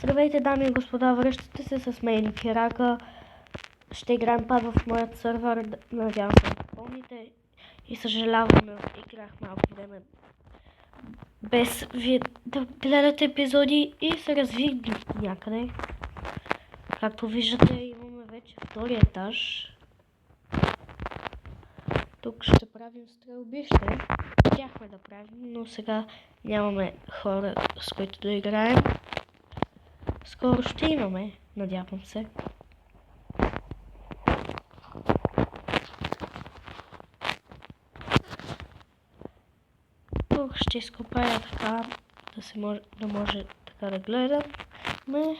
Здравейте, дами и господа, връщате се с мен и Кирака. Ще играем пак в моят сървър, надявам се да помните. И съжалявам, играх малко време без вие да гледате епизоди и се развих някъде. Както виждате, имаме вече втори етаж. Тук ще правим стрелбище. Хотяхме да правим, но сега нямаме хора, с които да играем. Скоро ще имаме, надявам се. Тук ще изкопая така, да може така да гледаме.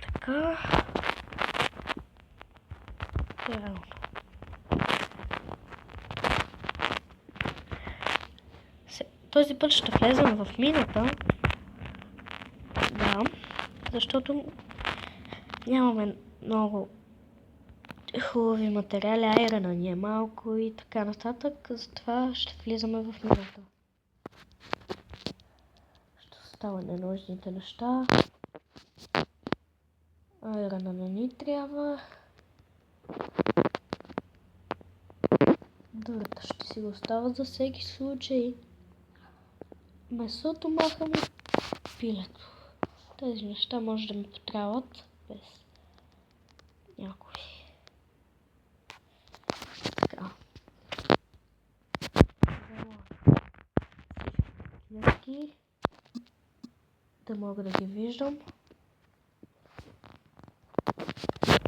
Така. Реално. Този път ще влезем в мината. Да, защото нямаме много хубави материали, айрена ни е малко и така нататък. Затова ще влизаме в мината. Ще остава ненужните неща. Айрена не ни трябва. Дърта ще си го остава за всеки случай. Месото махаме, пилето. Тези неща може да ми потрябват без някой. Така. Клетки. Да мога да ги виждам.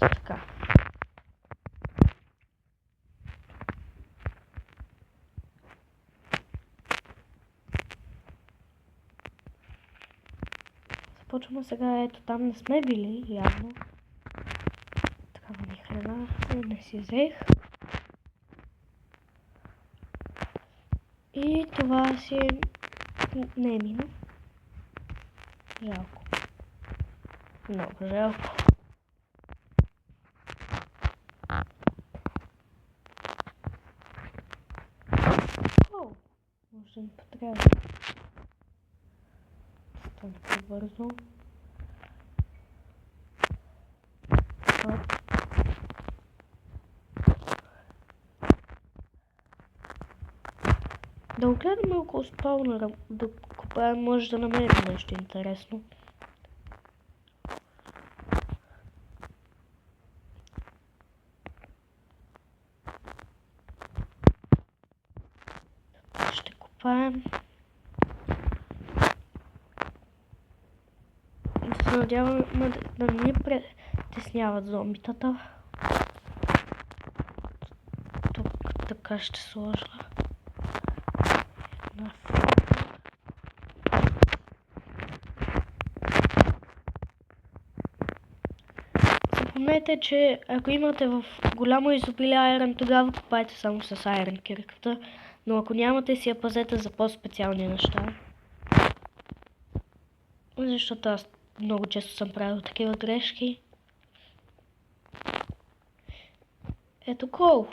Така. Започваме сега, ето там не сме били, явно. Такава ни храна, не си взех. И това си не е мина. Жалко. Много жалко. О, може да ми потрябва. Стане по-бързо. Да огледаме около спаунера, да копаем, може да намерим нещо интересно. Ще копаем. Да се надяваме да не ни притесняват зомбитата. Тук така ще сложа. Запомнете, че ако имате в голямо изобилие айрон, тогава копайте само с айрон кирката, но ако нямате, си я пазете за по-специални неща. Защото аз много често съм правил такива грешки. Ето кол.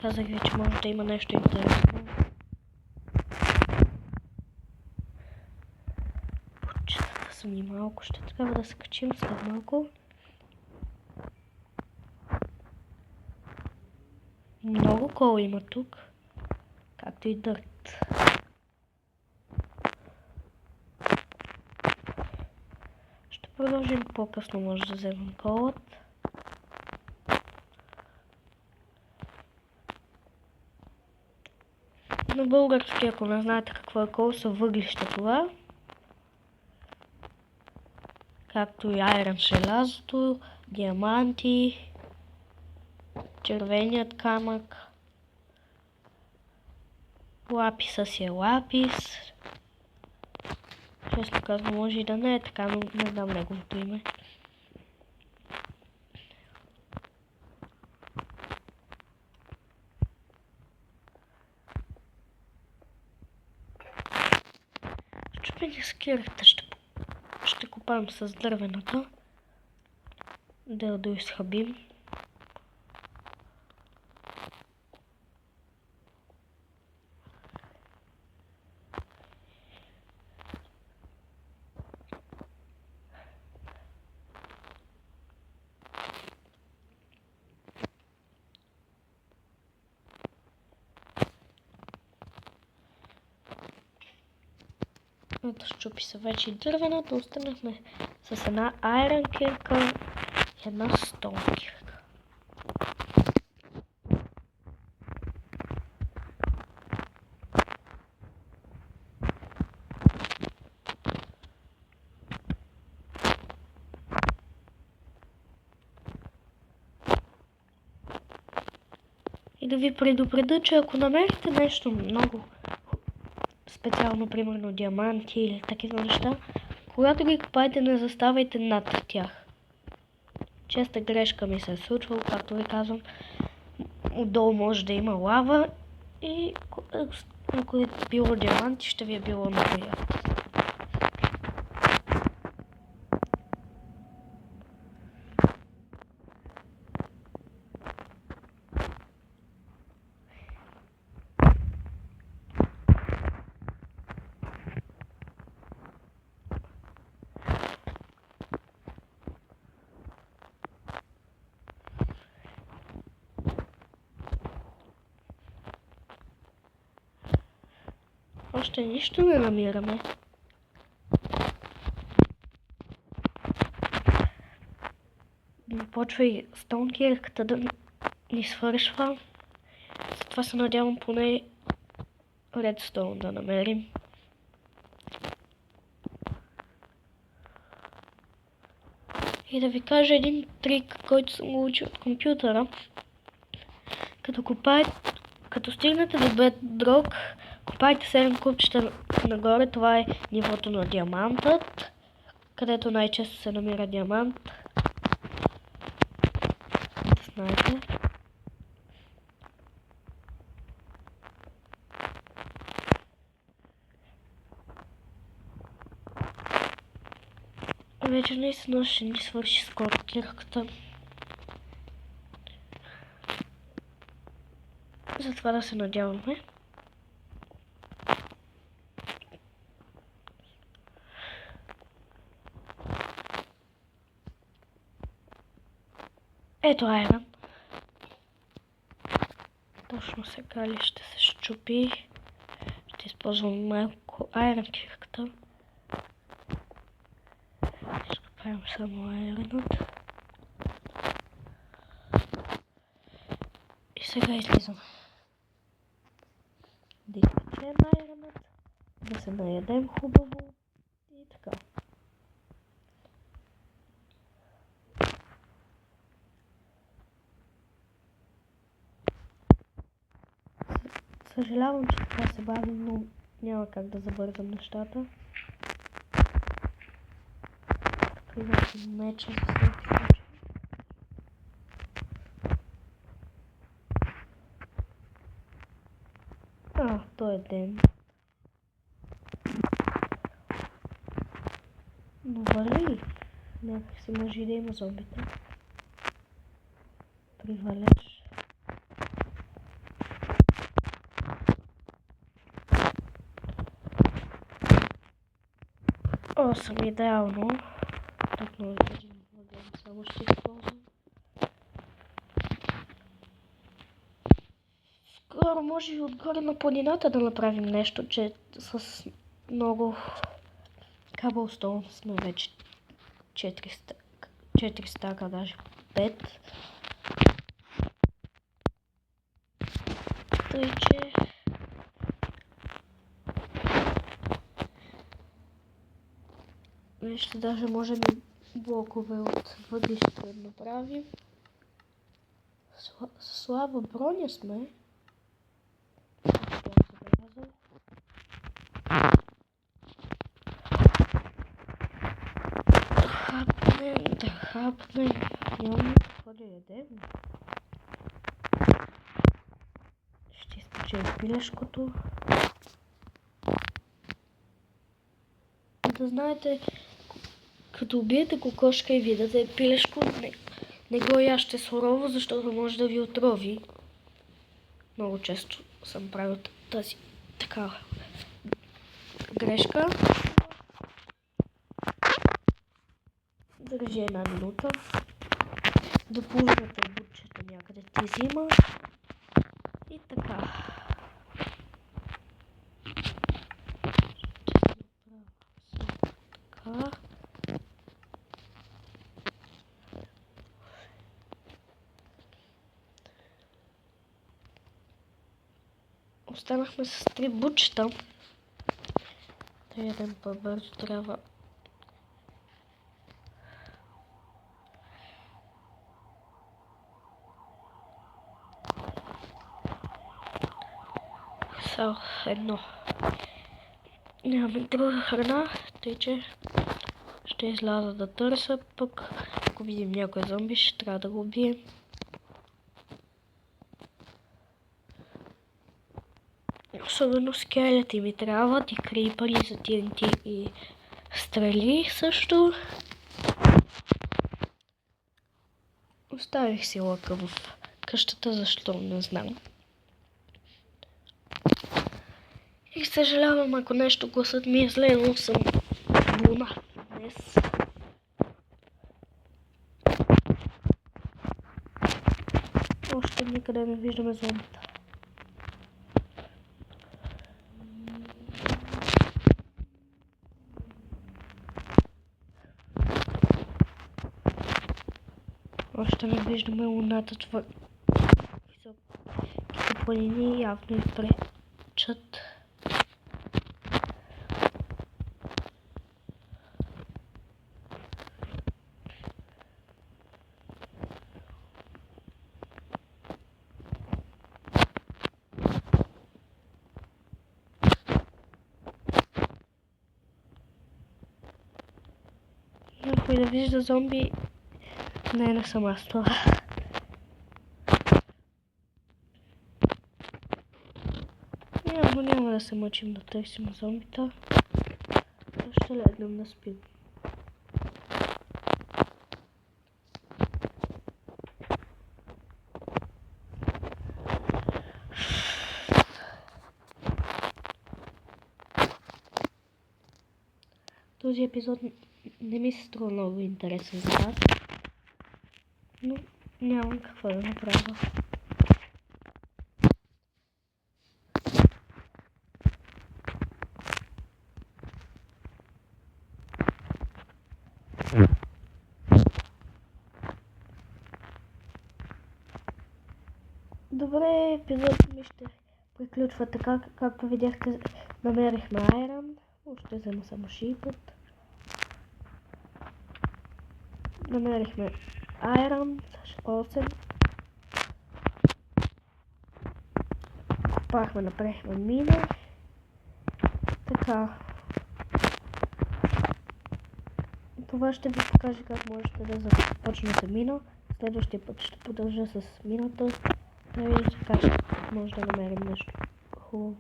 Казах ви, че може да има нещо интересно. Почетата са ни малко, ще трябва да се качим след малко. Много кол има тук, както и дърт. Ще продължим по-късно, може да вземем колът. На български, ако не знаете какво е кол, са въглища това. Както и айрон желязото, диаманти, червеният камък. Лаписа си е лапис. Честно казвам, може и да не е така, но не знам неговото име. Щупени с кирката ще копаем с дървената. Да доизхабим. Ето, щупи се вече и дървената. Останахме с една айрон кирка и една стоун кирка. И да ви предупредя, че ако намерите нещо много специално, примерно диаманти или такива неща, когато ги копаете, не заставайте над тях. Честа грешка ми се е случвала, както ви казвам. Отдолу може да има лава и ако е било диаманти, ще ви е било неприятно. Още нищо не намираме. Почва и стоункирката да ни свършва. Затова се надявам поне редстоун да намерим. И да ви кажа един трик, който съм го учил от компютъра. Като стигнете до Bedrock, копайте 7 купчета нагоре. Това е нивото на диамантът, където най-често се намира диамант. Да знаете. Вече наистина ще ни свърши скоро кирката. Затова да се надяваме. Ето айрон. Точно сега ли ще се щупи. Ще използвам малко айрон кирката. Ще правим само айронът. И сега излизаме. Да изпечем айронът. Да се наядем хубаво. И така. Съжалявам, че това се бави, но няма как да забързам нещата. Привършим меча за всеки случай. То е ден. Но вали. Някак си може и да има зомбите. Привалеш. Съм идеално. Так много един вагон само ще използвам. Скоро може и отгоре на планината да направим нещо, че с много каблстоун сме вече 4 стака, даже 5. Тъй, че вижте, даже можем и блокове от въглища да направим. Слаба броня сме. Да хапнем. Нямаме какво да ядем. Ще изпечем пилешкото. Да знаете, като убиете кокошка и видите пилешко, не го яще сурово, защото може да ви отрови. Много често съм правил тази такава грешка. Държи една минута. Да ползвате бутчето някъде ти взима. И така. Останахме с 3 бучета. Да ядем по-бързо трябва. Само едно. Нямаме друга храна, тъй че ще изляза да търся, пък ако видим някой зомби, ще трябва да го убием. Особено скелети ми трябват и крипъри за TNT и стрели също. Оставих си лъка в къщата, защо не знам. И съжалявам, ако нещо гласът ми е зле, но съм луна днес. Още никъде не виждаме зомбита. Още не виждаме луната, това високите планини явно и пречат. Някой да вижда зомби, не съм аз това. Няма да се мъчим да търсим зомбита. Ще легнем да спим. Този епизод не ми се струва много интересен за вас, но нямам какво да направя. Добре, епизодът ми ще приключва така, както видяхте, намерихме айрон, още взема само шипът. Намерихме айрон, 8. Копахме, направихме мина. Така. Това ще ви покажа как можете да започнете мина. Следващия път ще продължа с мината. Да видите как може да намерим нещо хубаво.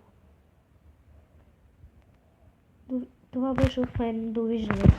Това беше от мен. Довиждане.